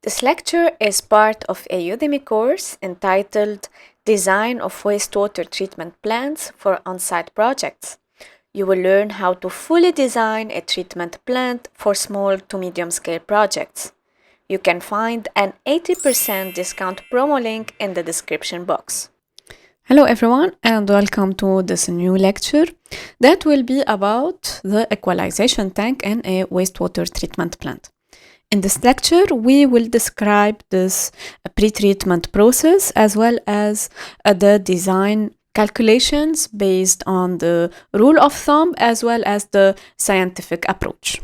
This lecture is part of a Udemy course entitled Design of Wastewater Treatment Plants for On-Site Projects. You will learn how to fully design a treatment plant for small to medium-scale projects. You can find an 80% discount promo link in the description box. Hello everyone and welcome to this new lecture that will be about the equalization tank in a wastewater treatment plant. In this lecture, we will describe this pre-treatment process as well as the design calculations based on the rule of thumb as well as the scientific approach.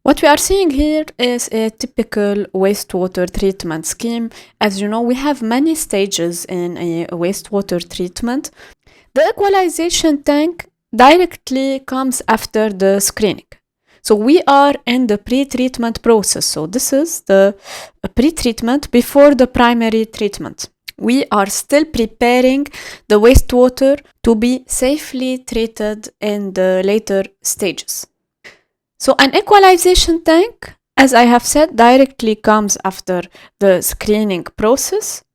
What we are seeing here is a typical wastewater treatment scheme. As you know, we have many stages in a wastewater treatment. The equalization tank directly comes after the screening. So we are in the pre-treatment process. So this is the pre-treatment before the primary treatment. We are still preparing the wastewater to be safely treated in the later stages. So an equalization tank, as I have said, directly comes after the screening process.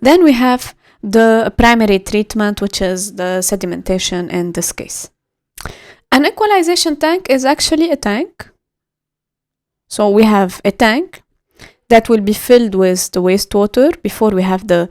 Then we have the primary treatment, which is the sedimentation in this case. An equalization tank is actually a tank. So we have a tank that will be filled with the wastewater before we have the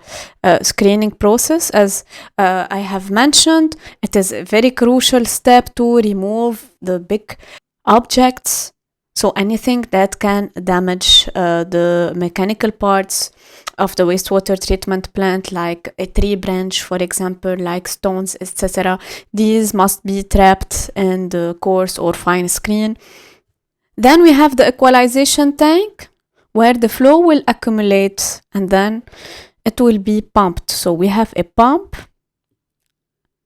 screening process. As I have mentioned, it is a very crucial step to remove the big objects. So anything that can damage the mechanical parts of the wastewater treatment plant, like a tree branch, for example, like stones, etc. These must be trapped in the coarse or fine screen. Then we have the equalization tank, where the flow will accumulate and then it will be pumped. So we have a pump.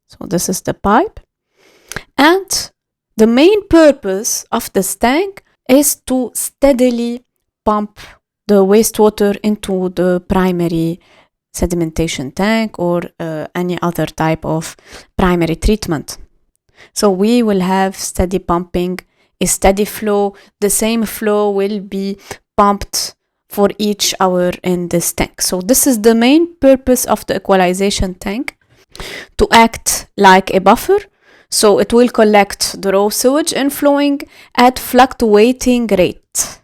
So this is the pipe. And the main purpose of this tank is to steadily pump the wastewater into the primary sedimentation tank or any other type of primary treatment. So we will have steady pumping, a steady flow. The same flow will be pumped for each hour in this tank. So this is the main purpose of the equalization tank, to act like a buffer. So it will collect the raw sewage inflowing at fluctuating rate.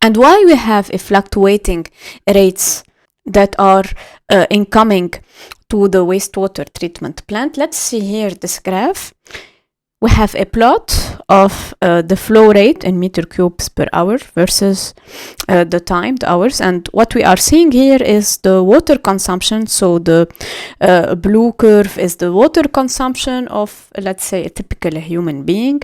And why we have a fluctuating rates that are incoming to the wastewater treatment plant? Let's see here this graph. We have a plot of the flow rate in meter cubes per hour versus the time, the hours. And what we are seeing here is the water consumption. So the blue curve is the water consumption of, let's say, a typical human being.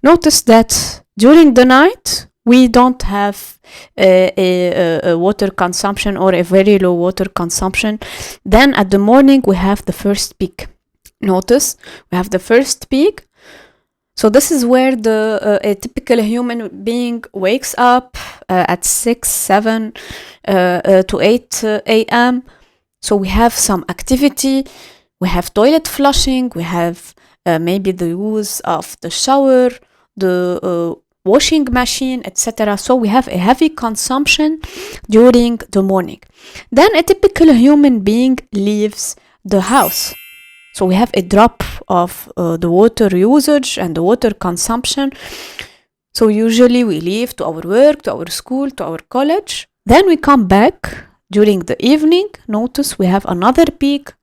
Notice that during the night, we don't have a water consumption or a very low water consumption. Then at the morning, we have the first peak. Notice we have the first peak. So this is where a typical human being wakes up at 6, 7 to 8 a.m. So we have some activity, we have toilet flushing, we have maybe the use of the shower, the washing machine, etc. So we have a heavy consumption during the morning. Then a typical human being leaves the house. So we have a drop of the water usage and the water consumption. So usually we leave to our work, to our school, to our college. Then we come back during the evening. Notice we have another peak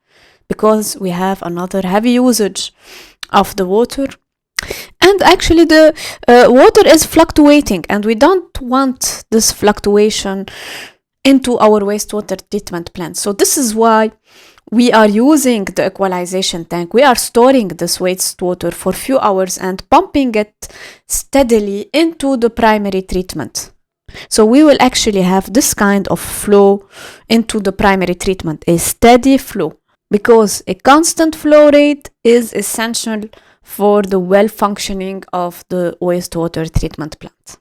because we have another heavy usage of the water. And actually the water is fluctuating and we don't want this fluctuation into our wastewater treatment plant. So this is why we are using the equalization tank. We are storing this wastewater for a few hours and pumping it steadily into the primary treatment. So we will actually have this kind of flow into the primary treatment, a steady flow, because a constant flow rate is essential for the well-functioning of the wastewater treatment plant.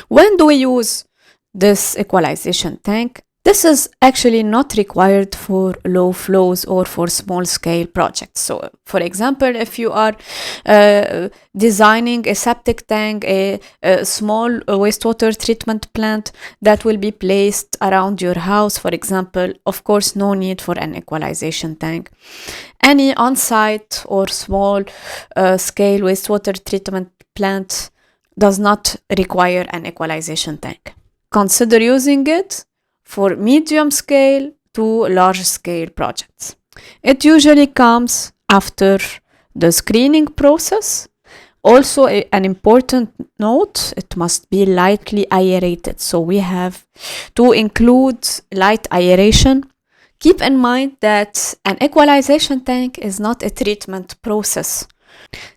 When do we use this equalization tank? This is actually not required for low flows or for small scale projects. So, for example, if you are designing a septic tank, a small wastewater treatment plant that will be placed around your house, for example, of course, no need for an equalization tank. Any on site or small scale wastewater treatment plant does not require an equalization tank. Consider using it for medium scale to large scale projects. It usually comes after the screening process. Also, an important note, it must be lightly aerated. So we have to include light aeration. Keep in mind that an equalization tank is not a treatment process.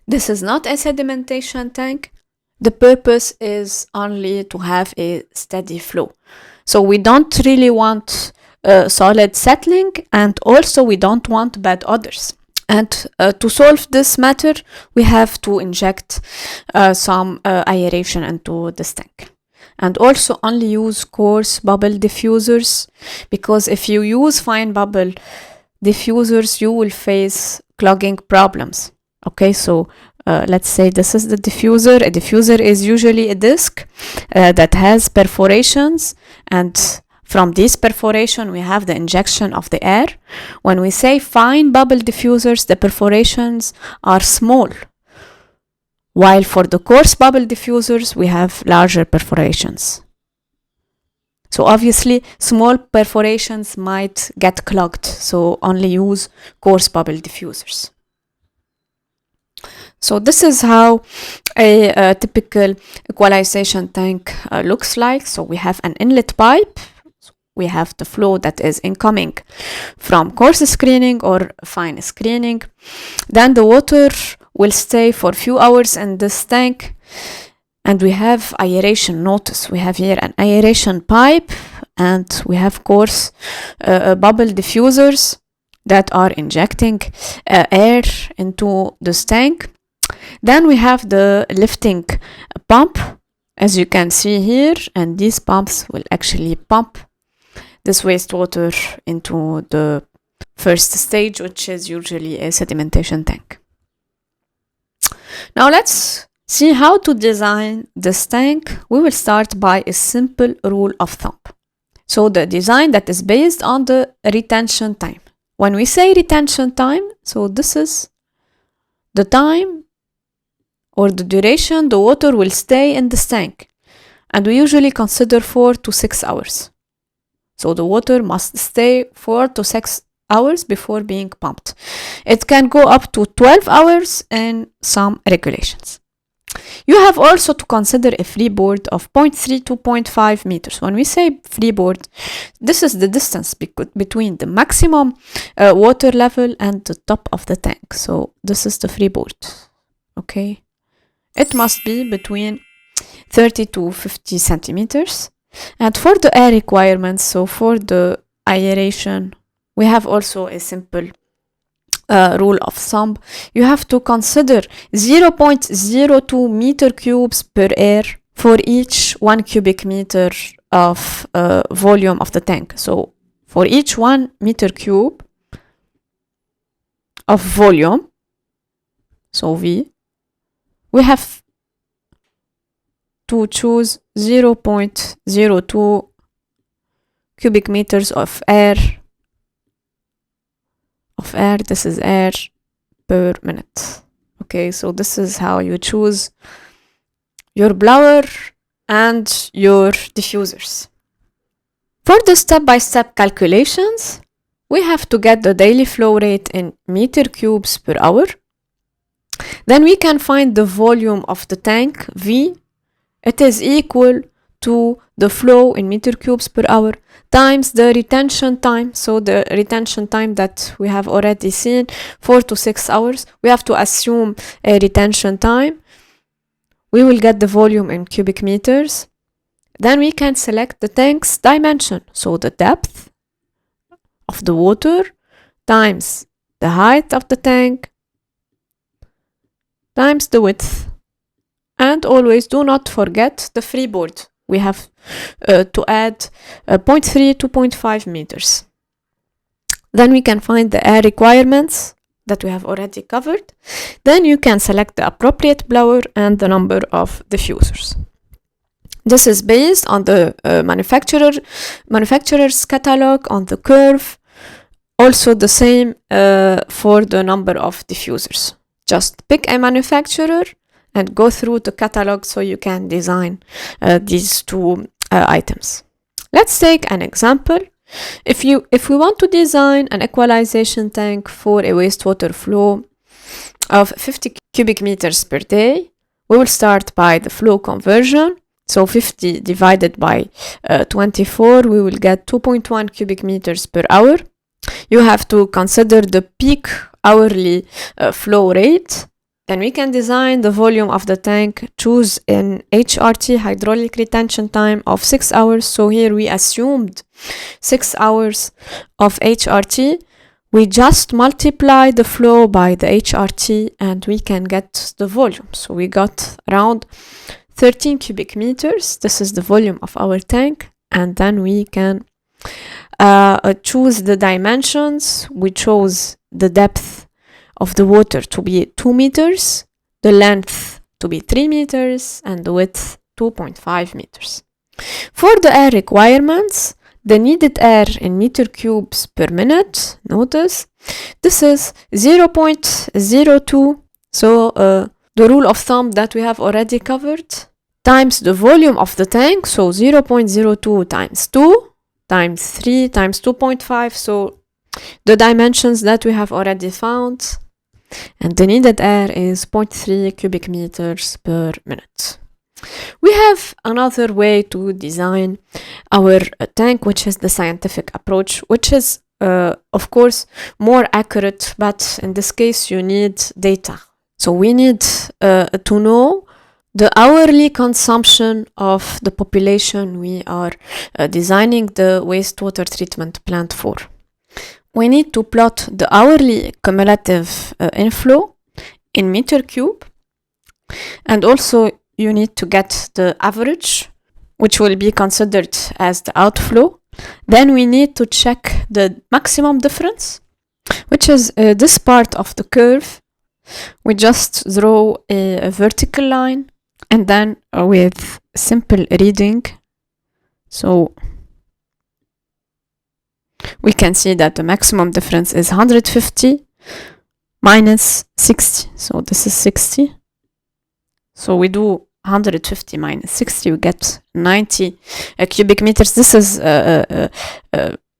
This is not a sedimentation tank. The purpose is only to have a steady flow. So we don't really want solid settling, and also we don't want bad odors. And to solve this matter, we have to inject some aeration into this tank. And also only use coarse bubble diffusers, because if you use fine bubble diffusers, you will face clogging problems. Okay, so let's say this is the diffuser. A diffuser is usually a disc that has perforations, and from this perforation we have the injection of the air. When we say fine bubble diffusers, the perforations are small, while for the coarse bubble diffusers we have larger perforations. So obviously small perforations might get clogged, so only use coarse bubble diffusers. So this is how a typical equalization tank looks like. So we have an inlet pipe. We have the flow that is incoming from coarse screening or fine screening. Then the water will stay for a few hours in this tank. And we have aeration. Notice we have here an aeration pipe, and we have coarse bubble diffusers that are injecting air into this tank. Then we have the lifting pump, as you can see here, and these pumps will actually pump this wastewater into the first stage, which is usually a sedimentation tank. Now let's see how to design this tank. We will start by a simple rule of thumb. So the design that is based on the retention time. When we say retention time, so this is the time or the duration the water will stay in this tank. And we usually consider 4 to 6 hours. So the water must stay 4 to 6 hours before being pumped. It can go up to 12 hours in some regulations. You have also to consider a freeboard of 0.3 to 0.5 meters. When we say freeboard, this is the distance between the maximum water level and the top of the tank. So this is the freeboard. Okay. It must be between 30 to 50 centimeters. And for the air requirements, so for the aeration, we have also a simple rule of thumb. You have to consider 0.02 meter cubes per air for each 1 cubic meter of volume of the tank. So for each 1 meter cube of volume, so V, we have to choose 0.02 cubic meters of air. This is air per minute. Okay, so this is how you choose your blower and your diffusers. For the step-by-step calculations, we have to get the daily flow rate in meter cubes per hour. Then we can find the volume of the tank, V. It is equal to the flow in meter cubes per hour times the retention time. So the retention time that we have already seen, 4 to 6 hours. We have to assume a retention time. We will get the volume in cubic meters. Then we can select the tank's dimension. So the depth of the water times the height of the tank times the width. And always do not forget the freeboard. we have to add 0.3 to 0.5 meters. Then we can find the air requirements that we have already covered. Then you can select the appropriate blower and the number of diffusers. This is based on the manufacturer's catalog on the curve. Also the same for the number of diffusers. Just pick a manufacturer and go through the catalog so you can design these two items. Let's take an example. If we want to design an equalization tank for a wastewater flow of 50 cubic meters per day, we will start by the flow conversion. So 50 divided by 24, we will get 2.1 cubic meters per hour. You have to consider the peak hourly flow rate. Then we can design the volume of the tank, choose an HRT, hydraulic retention time, of 6 hours. So here we assumed 6 hours of HRT. We just multiply the flow by the HRT and we can get the volume. So we got around 13 cubic meters. This is the volume of our tank. And then we can choose the dimensions. We chose the depth of the water to be 2 meters, the length to be 3 meters, and the width 2.5 meters. For the air requirements, the needed air in meter cubes per minute, notice, this is 0.02, so the rule of thumb that we have already covered, times the volume of the tank, so 0.02 times 2, times 3, times 2.5, so the dimensions that we have already found, and the needed air is 0.3 cubic meters per minute. We have another way to design our tank, which is the scientific approach, which is, of course, more accurate, but in this case, you need data. So we need to know the hourly consumption of the population we are designing the wastewater treatment plant for. We need to plot the hourly cumulative inflow in meter cube, and also you need to get the average, which will be considered as the outflow. Then we need to check the maximum difference, which is this part of the curve. We just draw a vertical line, and then with simple reading, so we can see that the maximum difference is 150 minus 60. So this is 60. So we do 150 minus 60, we get 90 cubic meters. This is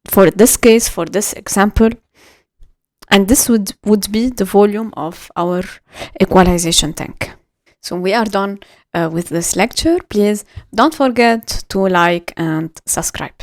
for this case, for this example. And this would be the volume of our equalization tank. So we are done with this lecture. Please don't forget to like and subscribe.